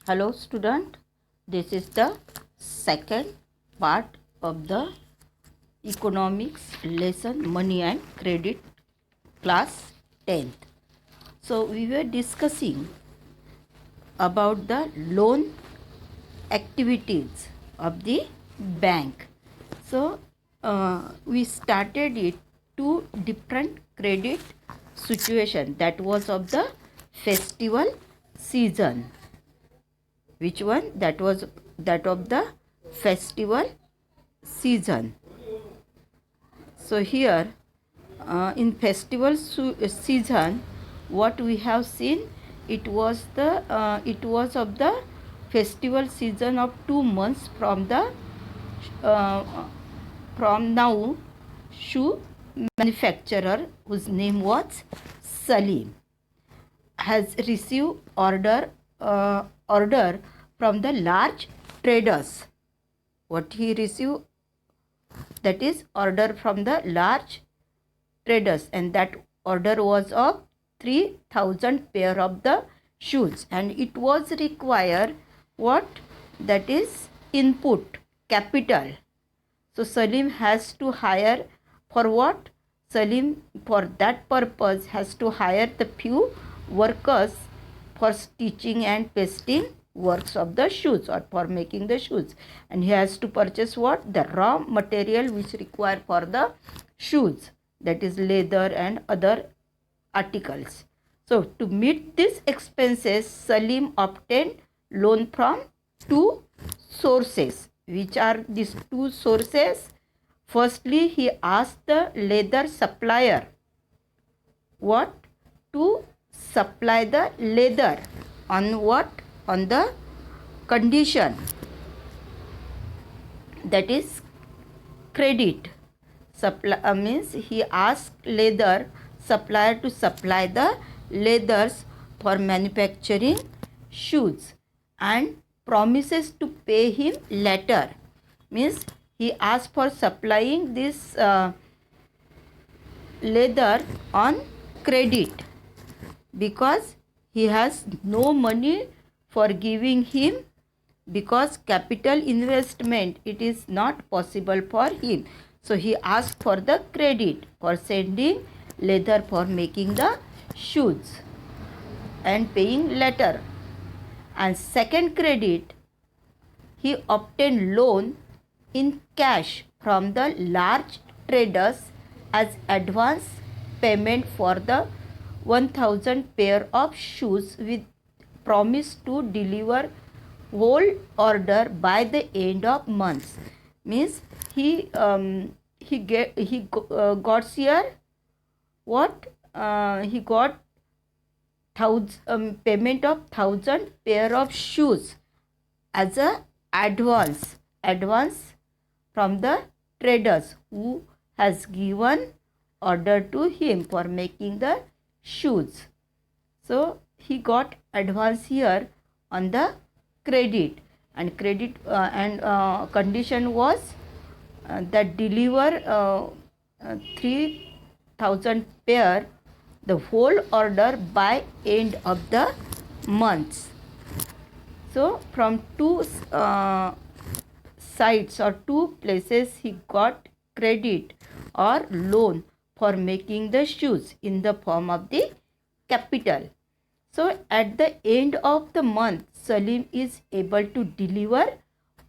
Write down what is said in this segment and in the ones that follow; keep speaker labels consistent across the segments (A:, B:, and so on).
A: Hello student, this is the second part of the economics lesson money and credit class 10th. So we were discussing about the loan activities of the bank. So we started it two different credit situation that was of the festival season. Which one? That was that of the festival season. So here in festival season, what we have seen, it was of the festival season of 2 months from the uh, from now shoe manufacturer whose name was Salim has received order from the large traders. What he received, that is order from the large traders, and that order was of 3000 pair of the shoes, and it was require what, that is input capital. So Salim has to hire for what? Salim for that purpose has to hire the few workers for stitching and pasting works of the shoes or for making the shoes, and he has to purchase what? The raw material which required for the shoes, that is leather and other articles. So to meet these expenses, Salim obtained loan from two sources. Which are these two sources? Firstly, he asked the leather supplier what? To supply the leather on what? On the condition, that is credit. Supply means he asked leather supplier to supply the leathers for manufacturing shoes and promises to pay him later. Means he asked for supplying this leather on credit because he has no money for giving him, because capital investment it is not possible for him. So he asked for the credit for sending leather for making the shoes and paying later. And second credit, he obtained loan in cash from the large traders as advance payment for the 1000 pair of shoes with promise to deliver whole order by the end of month. Means he got here what, he got payment of 1000 pair of shoes as a advance from the traders who has given order to him for making the shoes. So he got advance here on the credit, and condition was that deliver 3000 pair the whole order by end of the months. So from two sites or two places he got credit or loan for making the shoes in the form of the capital. So at the end of the month, Salim is able to deliver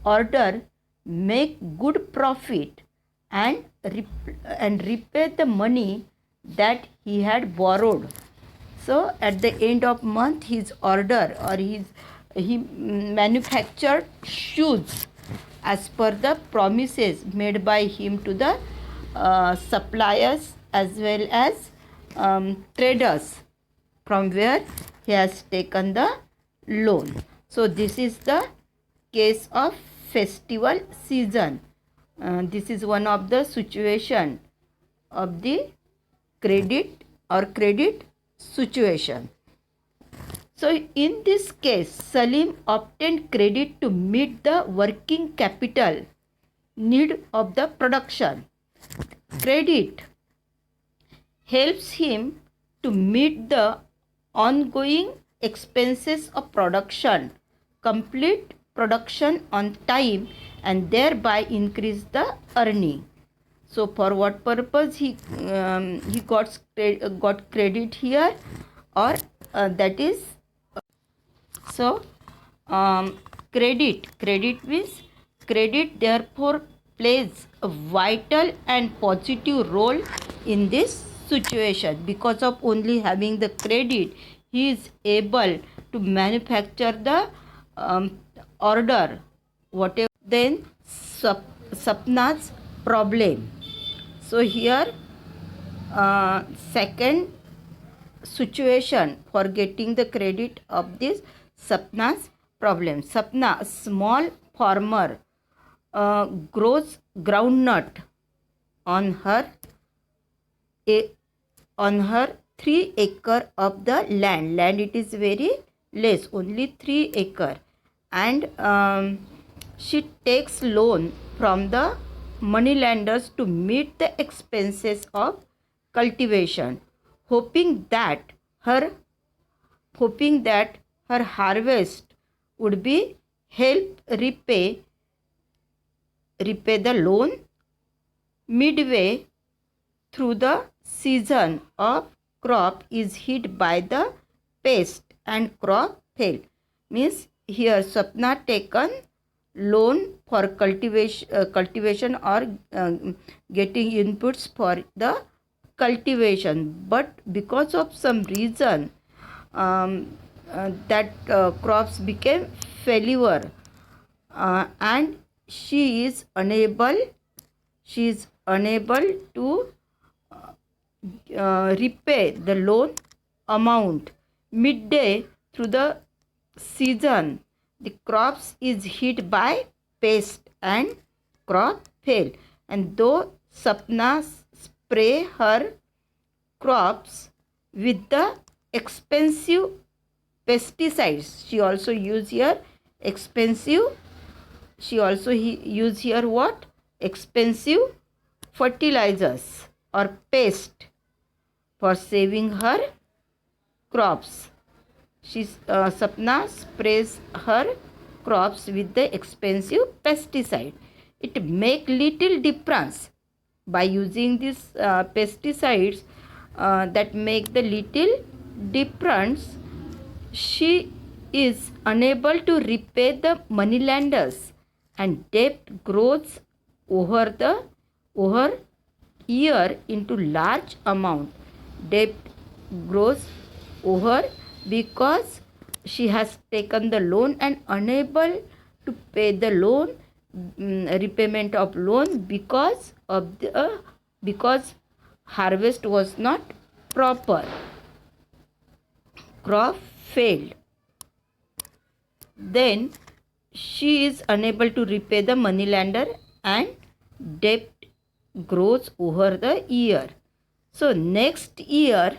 A: order, make good profit, and repay the money that he had borrowed. So at the end of month, his order or he manufactured shoes as per the promises made by him to the suppliers as well as traders from where he has taken the loan. So this is the case of festival season. This is one of the situation of the credit or credit situation. So in this case, Salim obtained credit to meet the working capital need of the production. Credit helps him to meet the ongoing expenses of production complete production on time and thereby increase the earning. So for what purpose he got credit here, or that is so credit means credit therefore plays a vital and positive role in this situation. Because of only having the credit, he is able to manufacture the order whatever. Then Sapna's problem. So here second situation for getting the credit of this Sapna's problem. Sapna, a small farmer, grows groundnut on her 3 acre of the land. It is very less, only 3 acre, and she takes loan from the moneylenders to meet the expenses of cultivation, hoping that her harvest would be help repay the loan. Midway through the season of crop is hit by the pest and crop fail. Means here Sapna taken loan for cultivation or getting inputs for the cultivation, but because of some reason that crops became failure, and she is unable to repay the loan amount. Midday through the season, the crops is hit by pest and crop fail, and though Sapna spray her crops with the expensive pesticides, she also use here what? Expensive fertilizers or pest for saving her crops. Sapna sprays her crops with the expensive pesticide. It make little difference by using these pesticides, that make the little difference. She is unable to repay the moneylenders, and debt grows over year into large amount. Debt grows over because she has taken the loan and unable to pay the loan, repayment of loan, because harvest was not proper, crop failed. Then she is unable to repay the moneylender and debt grows over the year. So next year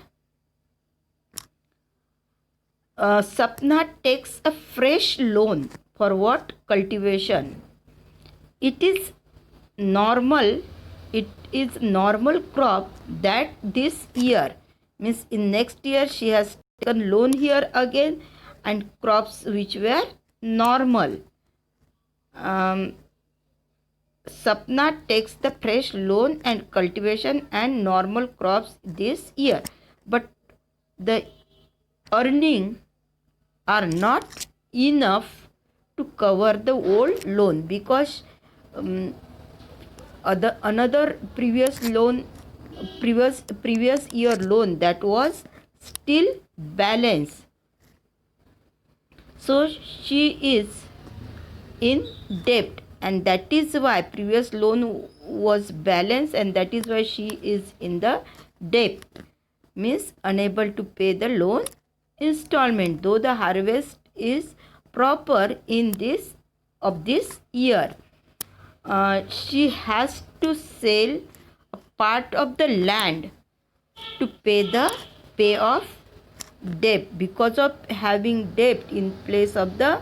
A: Sapna takes a fresh loan for what? Cultivation. It is normal crop that this year, means in next year she has taken loan here again, and crops which were normal. Sapna takes the fresh loan and cultivation and normal crops this year, but the earning are not enough to cover the old loan, because another previous year loan that was still balance. So she is in debt, and that is why previous loan was balanced, and that is why she is in the debt, means unable to pay the loan installment, though the harvest is proper in this year. She has to sell a part of the land to pay off debt. Because of having debt in place of the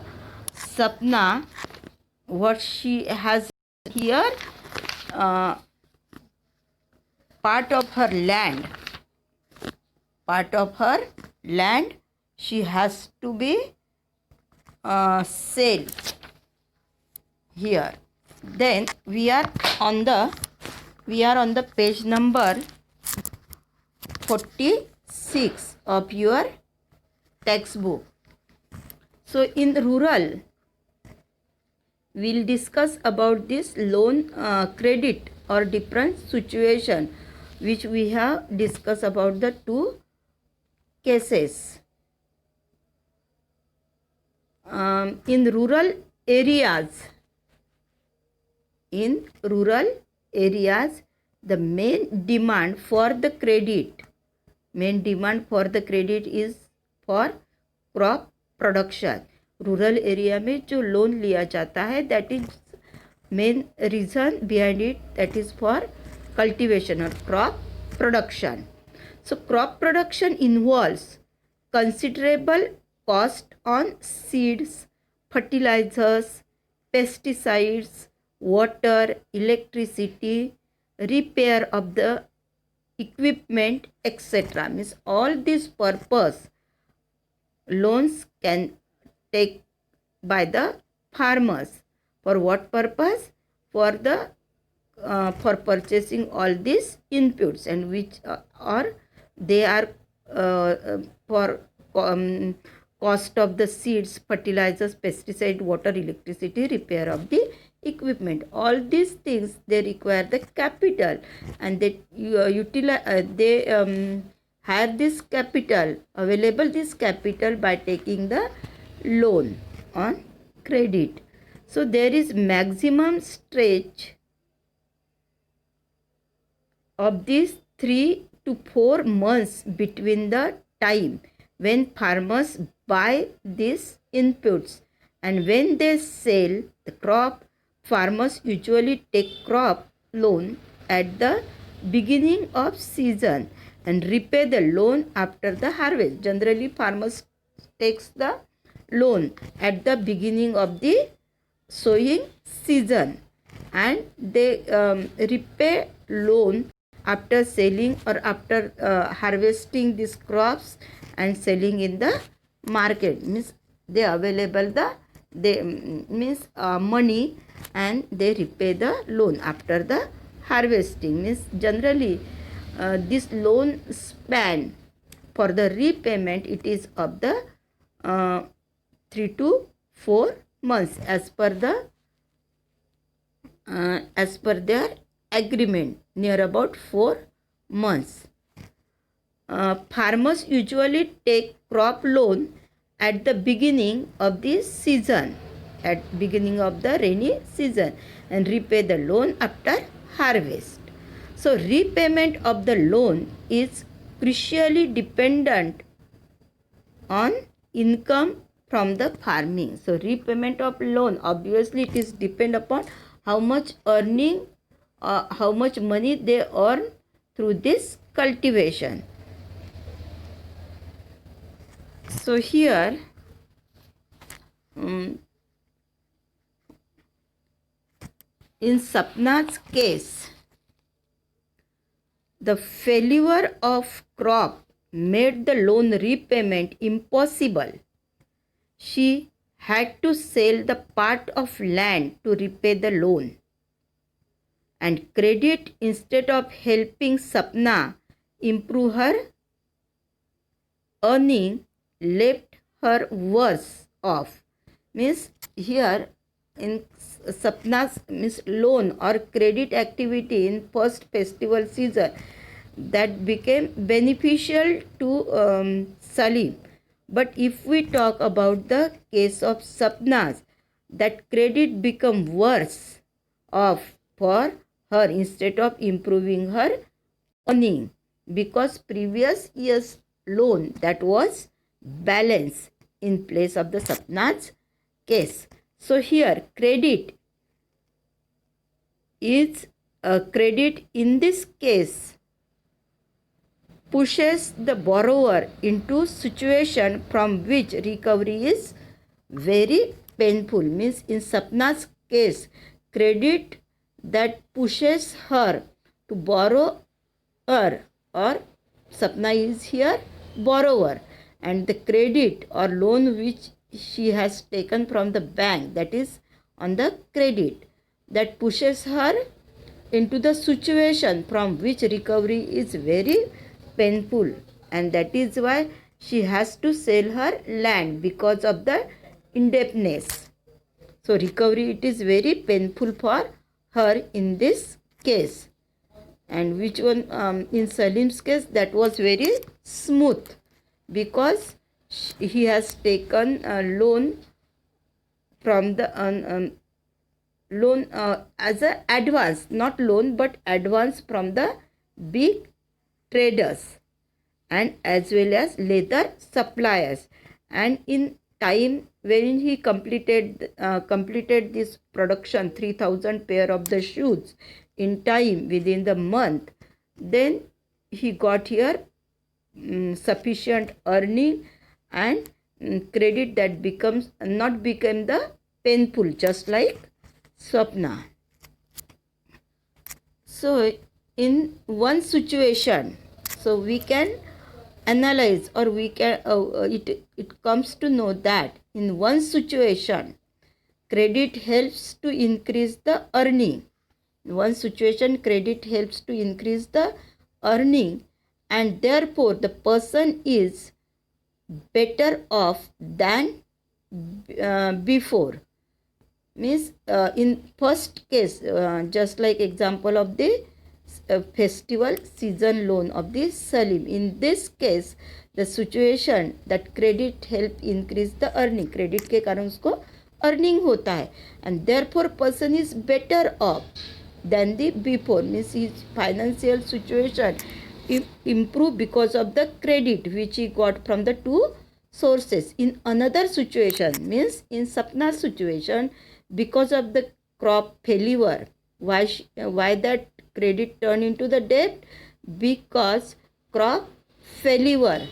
A: Sapna, what she has here, part of her land she has to be sale here. Then we are on the page number 46 of your textbook. So in rural, we'll discuss about this loan credit or different situation which we have discussed about the two cases. In rural areas, the main demand for the credit is for crop production. Rural area में जो loan लिया जाता है, that is main reason behind it, that is for cultivation और crop production. So crop production involves considerable cost on seeds, fertilizers, pesticides, water, electricity, repair of the equipment, etc. Means all this purpose loans can take by the farmers. For what purpose? For purchasing all these inputs, and which are they are for cost of the seeds, fertilizers, pesticide, water, electricity, repair of the equipment. All these things, they require the capital, and they have this capital available, this capital by taking the loan on credit. So there is maximum stretch of these 3 to 4 months between the time when farmers buy these inputs and when they sell the crop. Farmers usually take crop loan at the beginning of season and repay the loan after the harvest. Generally, farmers takes the loan at the beginning of the sowing season, and they repay loan after selling or after harvesting these crops and selling in the market. Means they available money, and they repay the loan after the harvesting. Means generally this loan span for the repayment, it is of the 3 to 4 months as per their agreement, near about 4 months. Farmers usually take crop loan at the beginning of the season, at beginning of the rainy season, and repay the loan after harvest. So repayment of the loan is crucially dependent on income from the farming. So repayment of loan, obviously it is depend upon how much earning, how much money they earn through this cultivation. So here in Sapna's case, the failure of crop made the loan repayment impossible. She had to sell the part of land to repay the loan, and credit, instead of helping Sapna improve her earning, left her worse off. Means here in Sapna's loan or credit activity in first festival season, that became beneficial to Salim. But if we talk about the case of Sapna's, that credit become worse off for her instead of improving her earning, because previous year's loan, that was balance in place of the Sapna's case. So here credit is credit in this case pushes the borrower into situation from which recovery is very painful. Means in Sapna's case, credit that pushes her to borrow her, or Sapna is here borrower, and the credit or loan which she has taken from the bank, that is on the credit, that pushes her into the situation from which recovery is very painful, and that is why she has to sell her land because of the indebtedness. So recovery, it is very painful for her in this case. And which one, in Salim's case, that was very smooth, because he has taken a loan from the loan as a advance, not loan but advance from the big traders and as well as leather suppliers. And in time when he completed this production, 3000 pair of the shoes in time within the month, then he got here sufficient earning and credit that becomes not became the painful, just like Swapna. So in one situation, so we can analyze, or we can it comes to know that in one situation credit helps to increase the earning. In one situation credit helps to increase the earning, and therefore the person is better off than before. Means in first case, just like example of the festival season loan of the Salim, in this case the situation that credit help increase the earning, credit के कारण उसको earning होता है, and therefore person is better off than the before. Means his financial situation improve because of the credit which he got from the two sources. In another situation, means in Sapna's situation, because of the crop failure, why that credit turned into the debt? Because crop failure,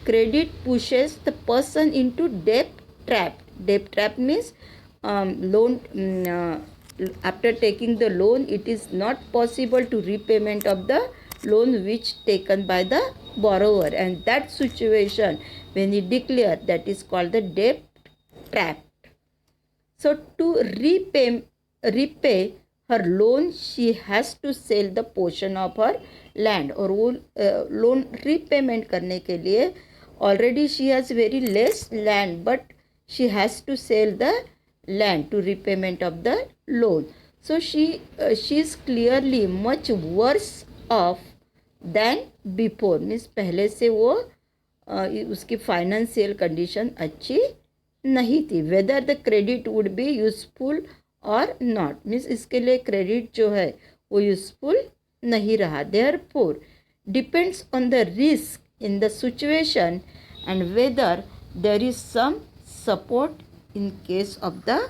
A: credit pushes the person into debt trap. Debt trap means loan, after taking the loan, it is not possible to repayment of the loan which taken by the borrower, and that situation when he declare, that is called the debt trap. So to repay her loan, she has to sell the portion of her land. और वो loan repayment करने के लिए already she has very less land, but she has to sell the land to repayment of the loan. So she is clearly much worse off than before. Means पहले से वो उसकी financial condition अच्छी नहीं थी. Whether the credit would be useful और not, means इसके लिए क्रेडिट जो है वो यूजफुल नहीं रहा. Therefore depends on the risk in the situation and whether there is some support in case of the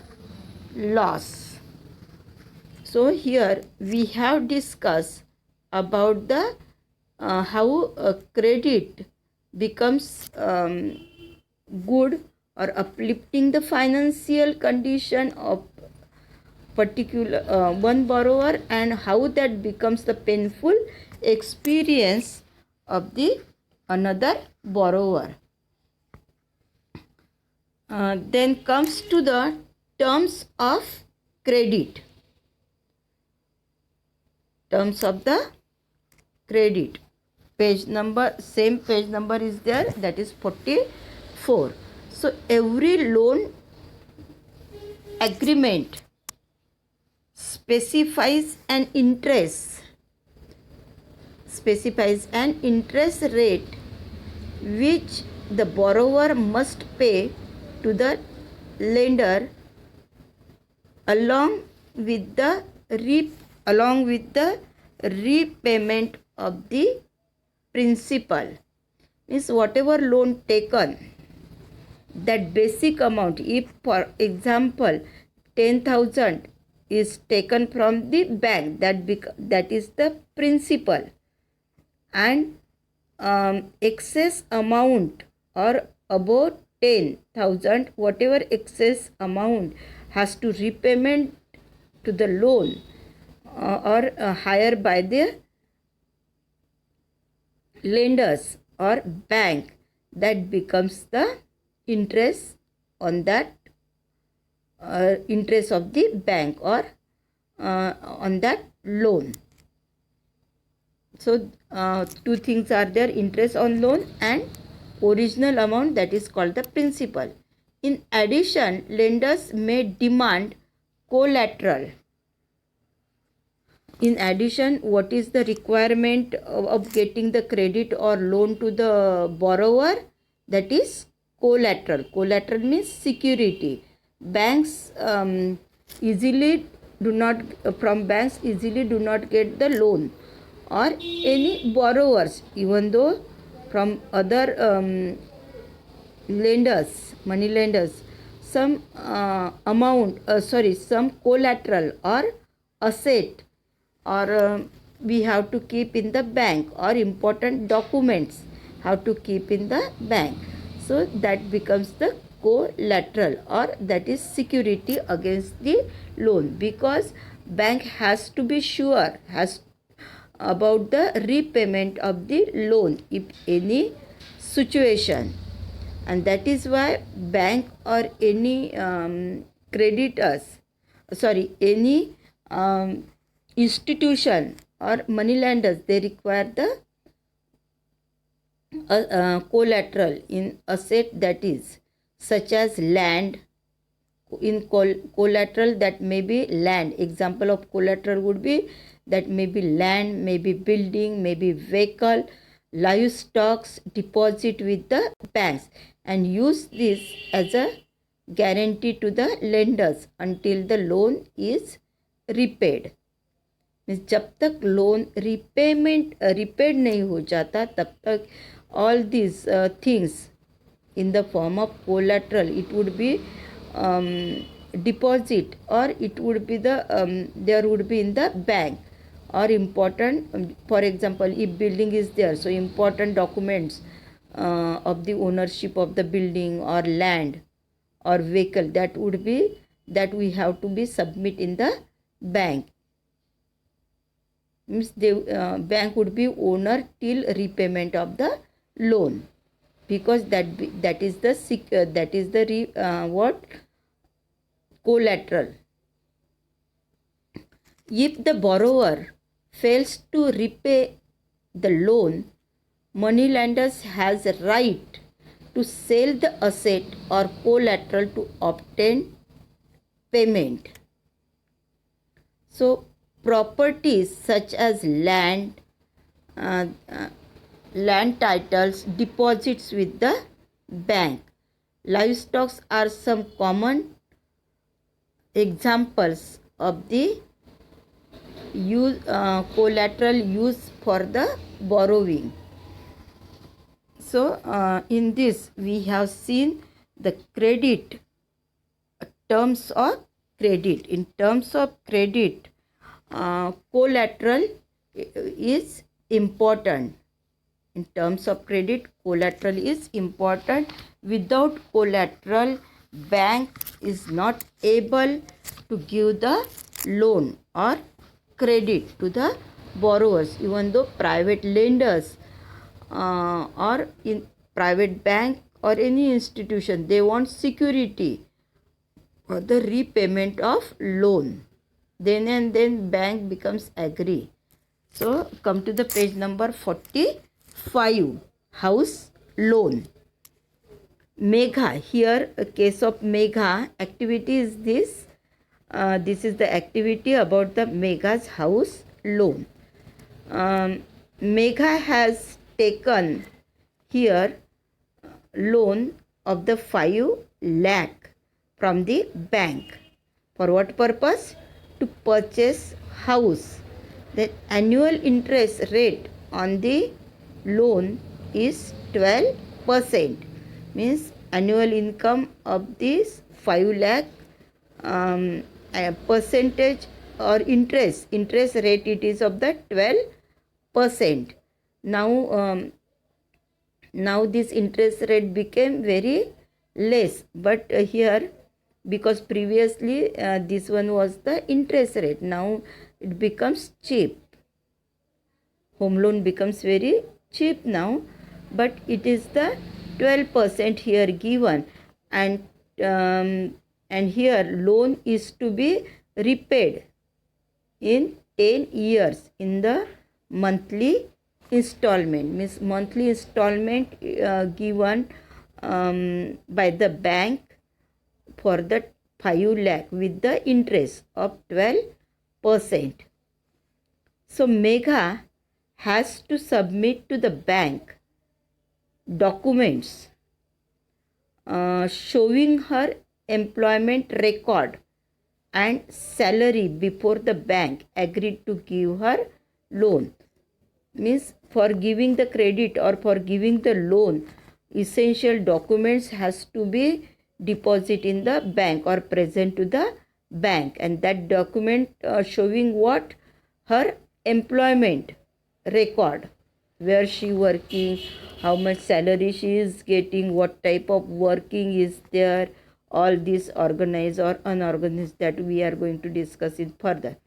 A: loss. So here we have discussed about the how credit becomes good or uplifting the financial condition of particular one borrower, and how that becomes the painful experience of the another borrower. Then comes to the terms of credit. Terms of the credit. Page number, same page number is there, that is 44. So every loan agreement specifies an interest rate which the borrower must pay to the lender along with the repayment of the principal. Means whatever loan taken, that basic amount, if for example 10,000 is taken from the bank, that is the principal, and excess amount or above 10,000, whatever excess amount has to repayment to the loan or higher by the lenders or bank, that becomes the interest on that interest of the bank or on that loan. So two things are there, interest on loan and original amount, that is called the principal. In addition, lenders may demand collateral. In addition, what is the requirement of getting the credit or loan to the borrower? That is collateral. Collateral means security. Banks easily do not get the loan, or any borrowers, even though from other lenders, money lenders, some some collateral or asset, or we have to keep in the bank, or important documents have to keep in the bank. So that becomes the collateral, or that is security against the loan, because bank has to be sure about the repayment of the loan if any situation. And that is why bank or any any institution or money lenders, they require the collateral in asset, that is such as land. In collateral, that may be land. Example of collateral would be that may be land, maybe building, maybe vehicle, livestock deposit with the banks, and use this as a guarantee to the lenders until the loan is repaid. Means जब तक loan repaid नहीं हो जाता, तब तक all these things in the form of collateral, it would be deposit, or it would be the there would be in the bank, or important, for example, if building is there, so important documents of the ownership of the building or land or vehicle, that we have to be submit in the bank. Means the bank would be owner till repayment of the loan, because that is the what collateral. If the borrower fails to repay the loan, money lenders has a right to sell the asset or collateral to obtain payment. So properties such as land titles, deposits with the bank, livestock are some common examples of the collateral used for the borrowing. So in this we have seen the credit, terms of credit. In terms of credit, collateral is important. In terms of credit, collateral is important. Without collateral, bank is not able to give the loan or credit to the borrowers, even though private lenders or in private bank or any institution, they want security for the repayment of loan. Then and then bank becomes agree. So come to the page number 45, house loan. Megha, here a case of Megha, activity is this. This is the activity about the Megha's house loan. Megha has taken here loan of the 5 lakh from the bank. For what purpose? To purchase house. The annual interest rate on the loan is 12%. Means annual income of this 5 lakh percentage or interest rate, it is of the 12%. Now this interest rate became very less, but here, because previously this one was the interest rate, now it becomes cheap. Home loan becomes very cheap now, but it is the 12% here given, and and here loan is to be repaid in 10 years in the monthly installment, means monthly installment given by the bank for the 5 lakh with the interest of 12%. So Megha has to submit to the bank documents showing her employment record and salary before the bank agreed to give her loan. Means for giving the credit or for giving the loan, essential documents has to be deposit in the bank or present to the bank, and that document showing what? Her employment record, where she working, how much salary she is getting, what type of working is there, all this organized or unorganized, that we are going to discuss it further.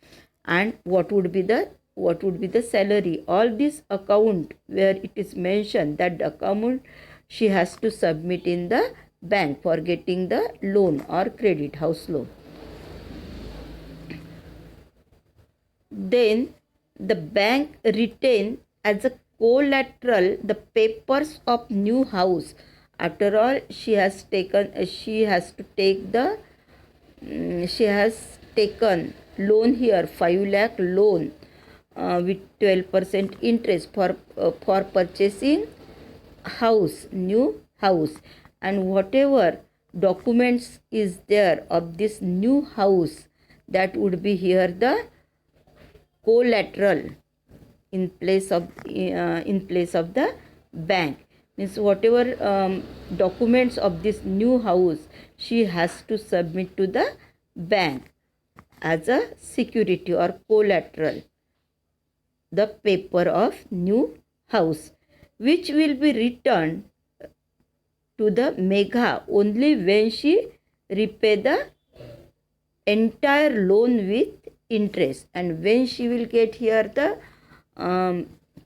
A: And what would be the salary, all this account where it is mentioned, that account she has to submit in the bank for getting the loan or credit, house loan. Then the bank retain as a collateral the papers of new house. After all, she has taken loan here, 5 lakh loan with 12% interest for purchasing house, new house, and whatever documents is there of this new house, that would be here the collateral in place of the bank. Means whatever documents of this new house she has to submit to the bank as a security or collateral, the paper of new house, which will be returned to the Megha only when she repay the entire loan with interest. And when she will get here the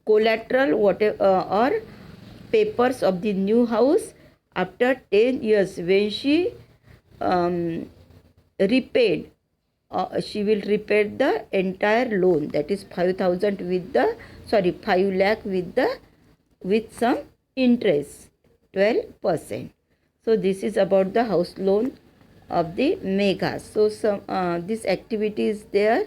A: collateral, whatever or papers of the new house, after 10 years, when she repaid, she will repay the entire loan, that is 5,000 with the 5 lakh with some interest, 12%. So this is about the house loan of the Megha. So some this activity is there,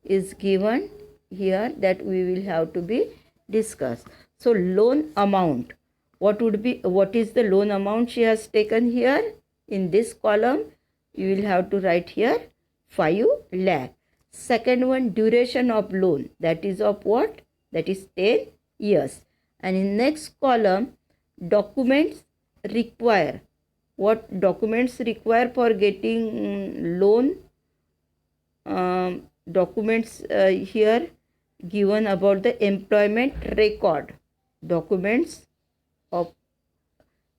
A: is given here, that we will have to be discussed. So loan amount, what is the loan amount she has taken here? In this column you will have to write here 5 lakh. Second one, duration of loan, that is of what? That is 10 years. And in next column, documents require. What documents require for getting loan? Documents here given about the employment record, documents of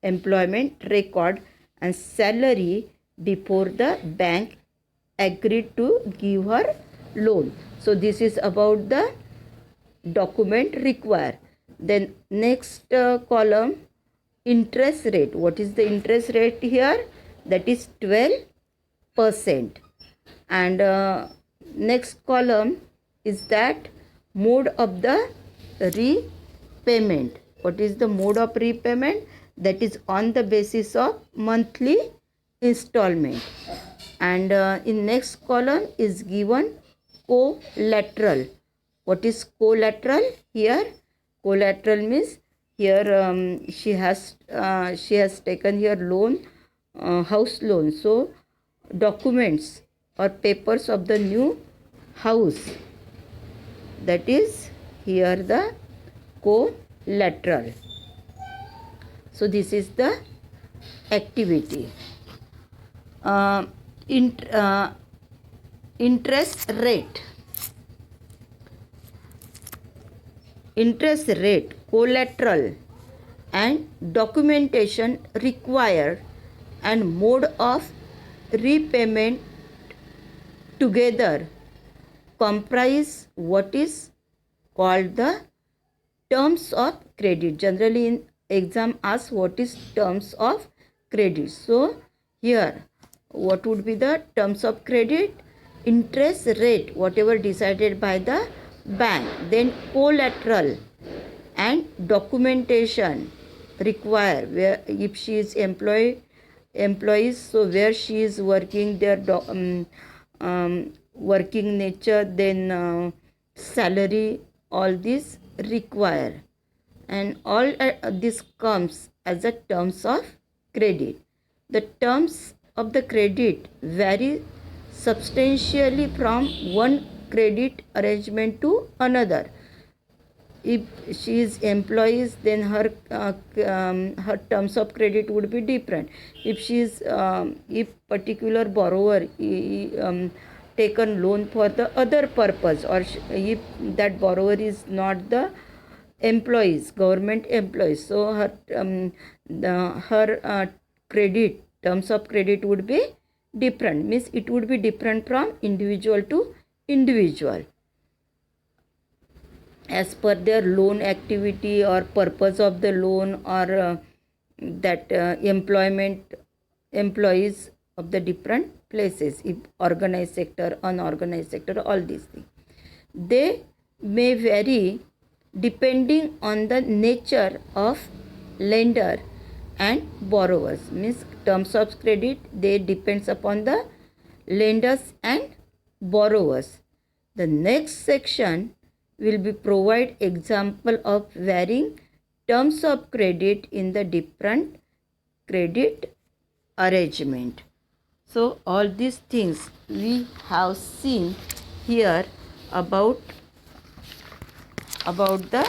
A: employment record, and salary before the bank agreed to give her loan. So this is about the document required. Then next column, interest rate. What is the interest rate here? That is 12%. And next column is that mode of the repayment. What is the mode of repayment? That is on the basis of monthly installment. And in next column is given collateral. What is collateral here? Collateral means here she has taken here loan, house loan. So documents or papers of the new house, that is here the collateral. So this is the activity. Interest rate, collateral, and documentation required, and mode of repayment together comprise what is called the terms of credit. Generally in exam asks what is terms of credit. So Here, what would be the terms of credit? Interest rate, whatever decided by the bank. Then collateral and documentation require, where if she is employees, so where she is working, their working nature, then salary, all this require, and all this comes as a terms of credit. The terms of the credit vary substantially from one credit arrangement to another. If she is employees, then her terms of credit would be different. If she is if particular borrower taken loan for the other purpose, or if that borrower is not the employees, government employees, so her credit, terms of credit would be different, means it would be different from individual to individual as per their loan activity or purpose of the loan, or that employees of the different places, if organized sector, unorganized sector, all these things, they may vary depending on the nature of lender and borrowers. Means terms of credit, they depends upon the lenders and borrowers. The next section will be provide example of varying terms of credit in the different credit arrangement. So all these things we have seen here about the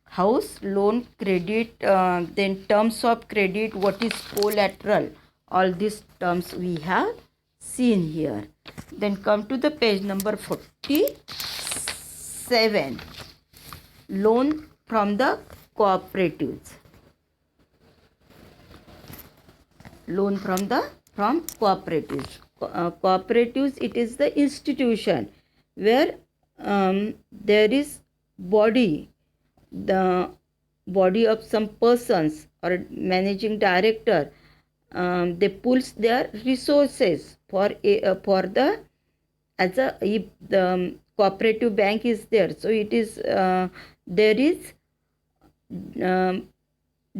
A: house loan credit, then terms of credit, what is collateral, all these terms we have seen here. Then come to the page number 47, loan from the cooperatives. Loan from cooperatives. Cooperatives, it is the institution where there is the body of some persons or managing director, they pools their resources for the, as a, if the cooperative bank is there, so it is there is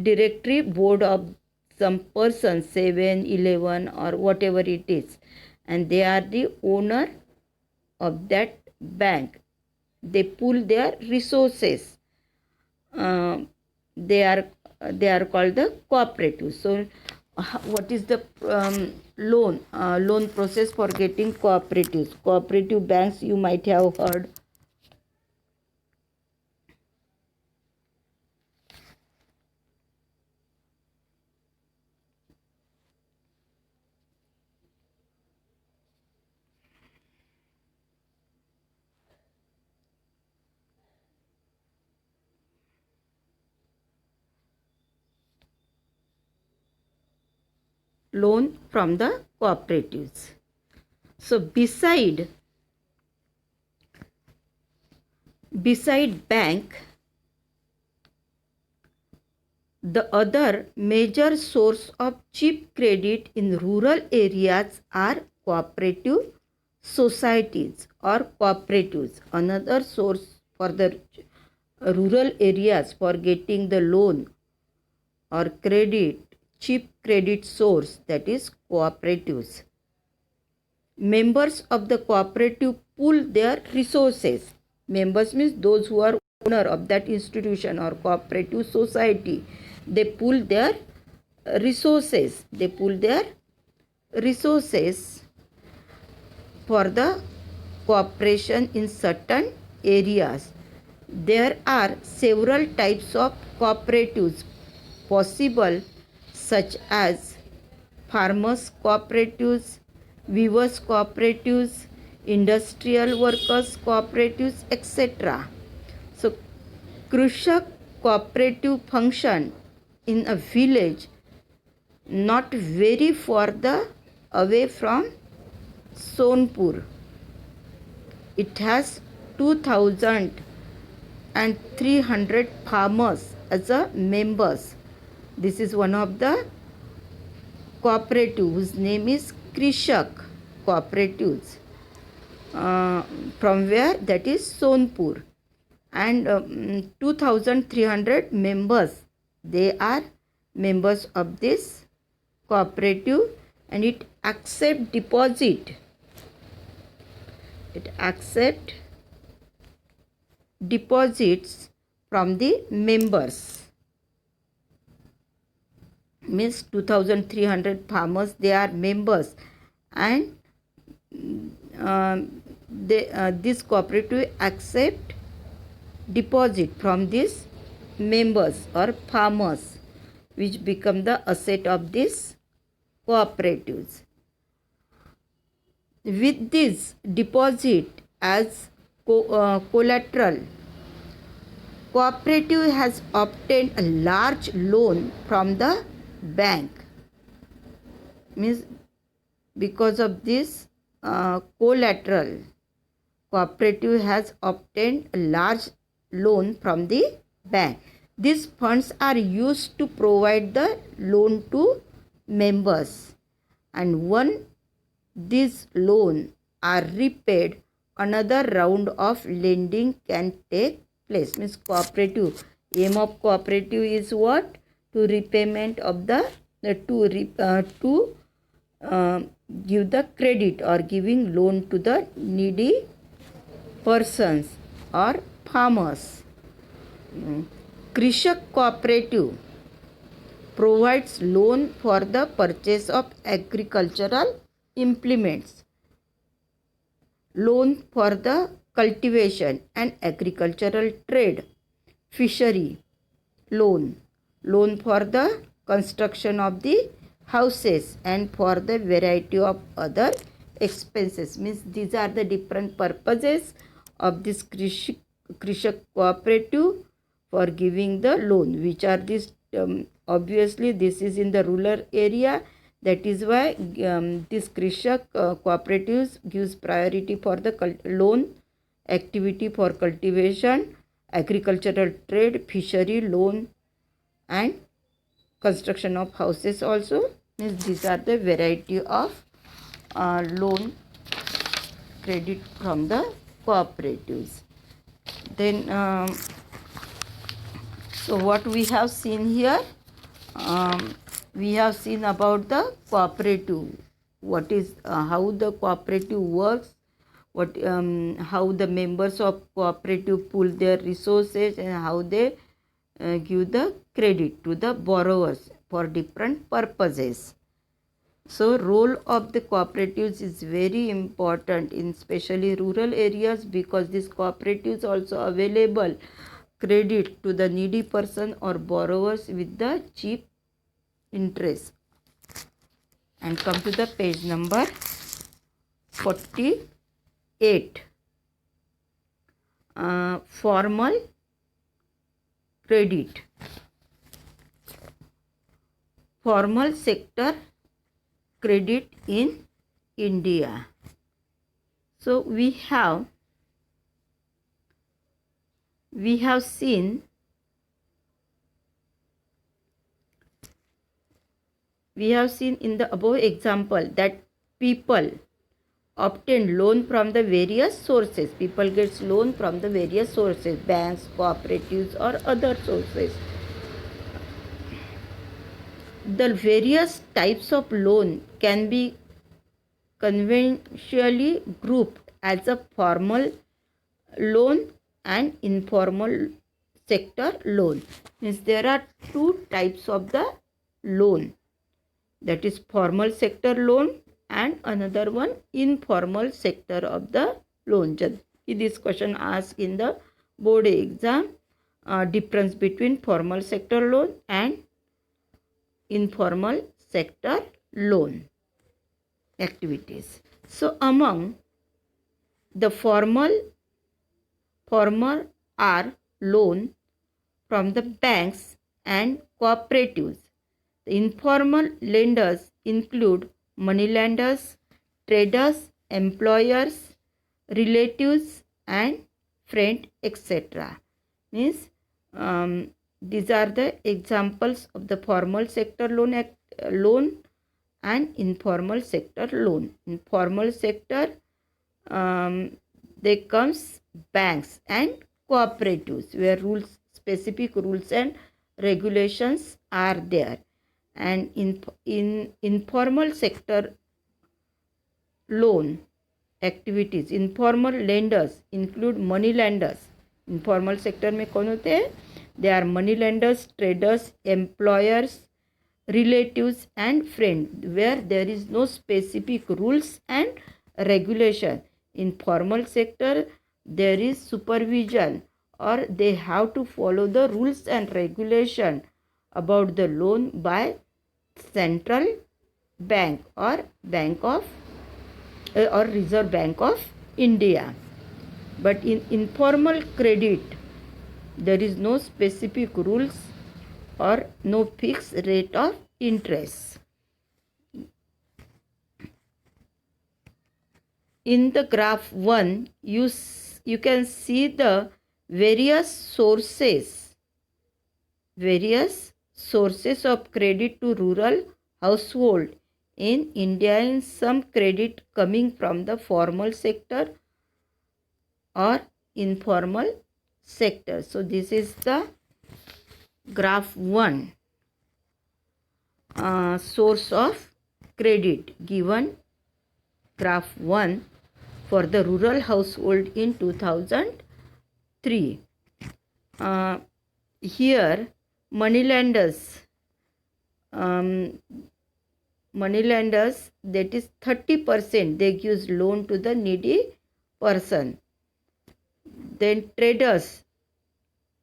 A: directory board of some person, 7, 11 or whatever it is, and they are the owner of that bank. They pool their resources. They are called the cooperatives. So what is the loan process for getting cooperatives? Cooperative banks you might have heard. Loan from the cooperatives. So beside bank, the other major source of cheap credit in rural areas are cooperative societies or cooperatives. Another source for the rural areas for getting the loan or credit, cheap credit source, that is cooperatives. Members of the cooperative pool their resources. Members means those who are owner of that institution or cooperative society. They pool their resources. They pool their resources for the cooperation in certain areas. There are several types of cooperatives possible, such as farmers cooperatives, weavers cooperatives, industrial workers cooperatives, etc. So Krishak cooperative function in a village not very far away from Sonpur. It has 2,300 farmers as a members. This is one of the cooperative whose name is Krishak Cooperatives. From where? That is Sonpur. And 2,300 members. They are members of this cooperative, and it accept deposit. It accept deposits from the members. Means 2,300 farmers, they are members, and this cooperative accept deposit from these members or farmers, which become the asset of these cooperatives. With this deposit as collateral, cooperative has obtained a large loan from the bank. Means because of this collateral, cooperative has obtained a large loan from the bank. These funds are used to provide the loan to members, and when these loans are repaid, another round of lending can take place. Means cooperative, aim of cooperative is what? To repayment of the give the credit or giving loan to the needy persons or farmers. Krishak Cooperative provides loan for the purchase of agricultural implements, loan for the cultivation and agricultural trade, fishery loan, loan for the construction of the houses, and for the variety of other expenses. Means these are the different purposes of this Krishak Cooperative for giving the loan. Which are these? Obviously this is in the rural area. That is why this Krishak cooperatives gives priority for the loan activity for cultivation, agricultural trade, fishery loan, and construction of houses also. Means these are the variety of loan credit from the cooperatives. Then so what we have seen here, we have seen about the cooperative, what is how the cooperative works, what how the members of cooperative pool their resources, and how they give the credit to the borrowers for different purposes. So role of the cooperatives is very important in especially rural areas, because these cooperatives also available credit to the needy person or borrowers with the cheap interest. And come to the page number 48. Formal credit. Formal sector credit in India. So we have seen in the above example that people obtain loan from the various sources. People gets loan from the various sources, banks, cooperatives, or other sources. The various types of loan can be conventionally grouped as a formal loan and informal sector loan. Means there are two types of the loan, that is formal sector loan and another one informal sector of the loan. This question asked in the board exam, difference between formal sector loan and informal sector loan activities. So among the formal are loan from the banks and cooperatives. The informal lenders include money lenders, traders, employers, relatives, and friends, etc. Means these are the examples of the formal sector loan and informal sector loan. Informal sector, there comes banks and cooperatives where specific rules and regulations are there. And in informal sector loan activities, informal lenders include money lenders. informal sector में कौन होते हैं? They are money lenders, traders, employers, relatives and friends, where there is no specific rules and regulation. In formal sector there is supervision, or they have to follow the rules and regulation about the loan by central bank or Reserve Bank of India. But in informal credit there is no specific rules or no fixed rate of interest. In the graph 1, you can see the various sources of credit to rural household in India, and some credit coming from the formal sector or informal sector. So this is the graph 1, source of credit given, graph 1 for the rural household in 2003. Here moneylenders, that is 30%, they gives loan to the needy person. Then traders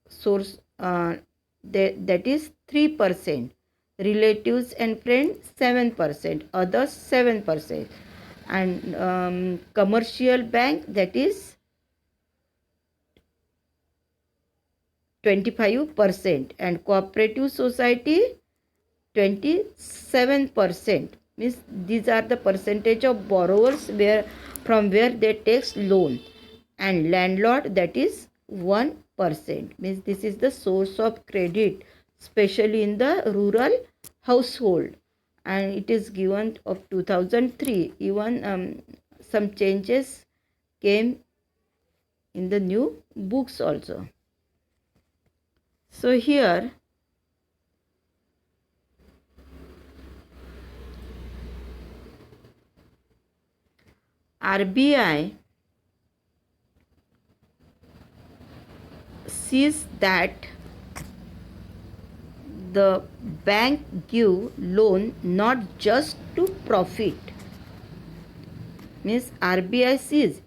A: source, that is 3%, relatives and friends 7%, others 7%, and commercial bank, that is 25%, and cooperative society 27%. Means these are the percentage of borrowers from where they take loan, and landlord, that is 1%. Means this is the source of credit, especially in the rural household, and it is given of 2003. Even some changes came in the new books also. So here RBI sees that the bank give loan not just to profit. Means RBI sees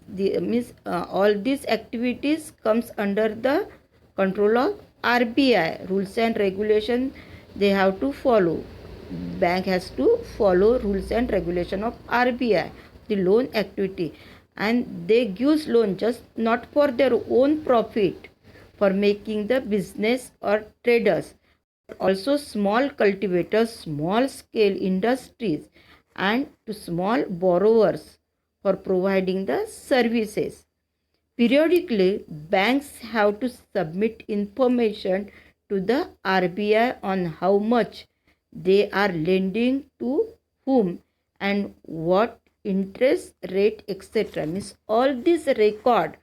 A: all these activities comes under the control of RBI. Rules and regulation they have to follow. Bank has to follow rules and regulation of RBI, the loan activity, and they gives loan just not for their own profit, for making the business or traders, also small cultivators, small scale industries, and to small borrowers for providing the services. Periodically, banks have to submit information to the RBI on how much they are lending to whom and what interest rate, etc. Means all this record,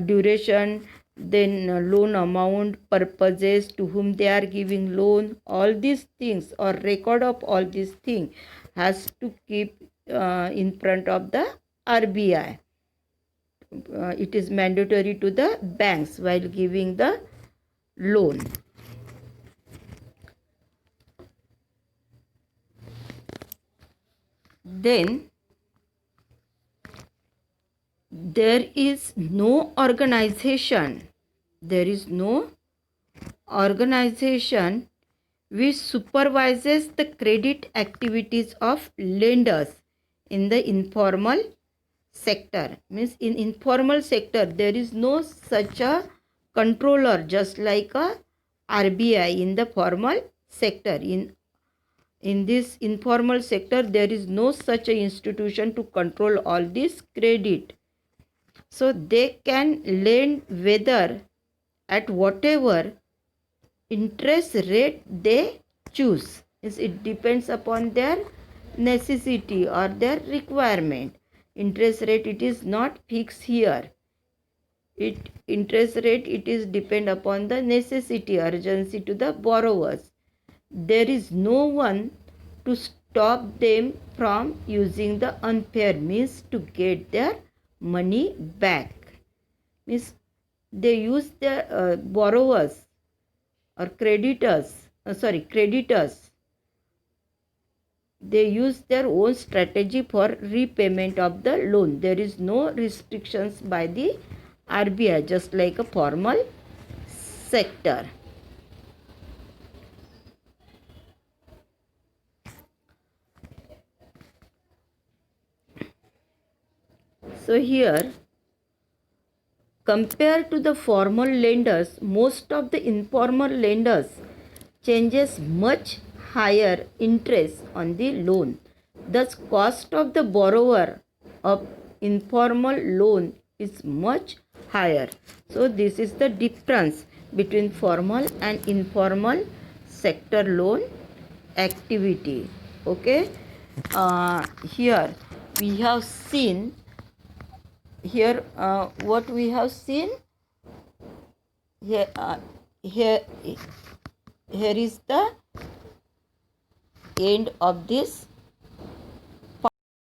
A: duration, then loan amount, purposes, to whom they are giving loan, all these things, or record of all these things has to keep in front of the RBI. It is mandatory to the banks while giving the loan. Then there is no organization which supervises the credit activities of lenders in the informal sector. Means in informal sector there is no such a controller just like a RBI in the formal sector. In this informal sector there is no such a institution to control all this credit. So they can lend whether at whatever interest rate they choose. It depends upon their necessity or their requirement. Interest rate, it is not fixed here. Interest rate, it is depend upon the necessity, urgency to the borrowers. There is no one to stop them from using the unfair means to get their money back. Means they use their borrowers or creditors, they use their own strategy for repayment of the loan. There is no restrictions by the RBI, just like a formal sector. So here, compared to the formal lenders, most of the informal lenders charges much higher interest on the loan. Thus, cost of the borrower of informal loan is much higher. So, this is the difference between formal and informal sector loan activity. Okay. Here we have seen what we have seen here. Here is the end of this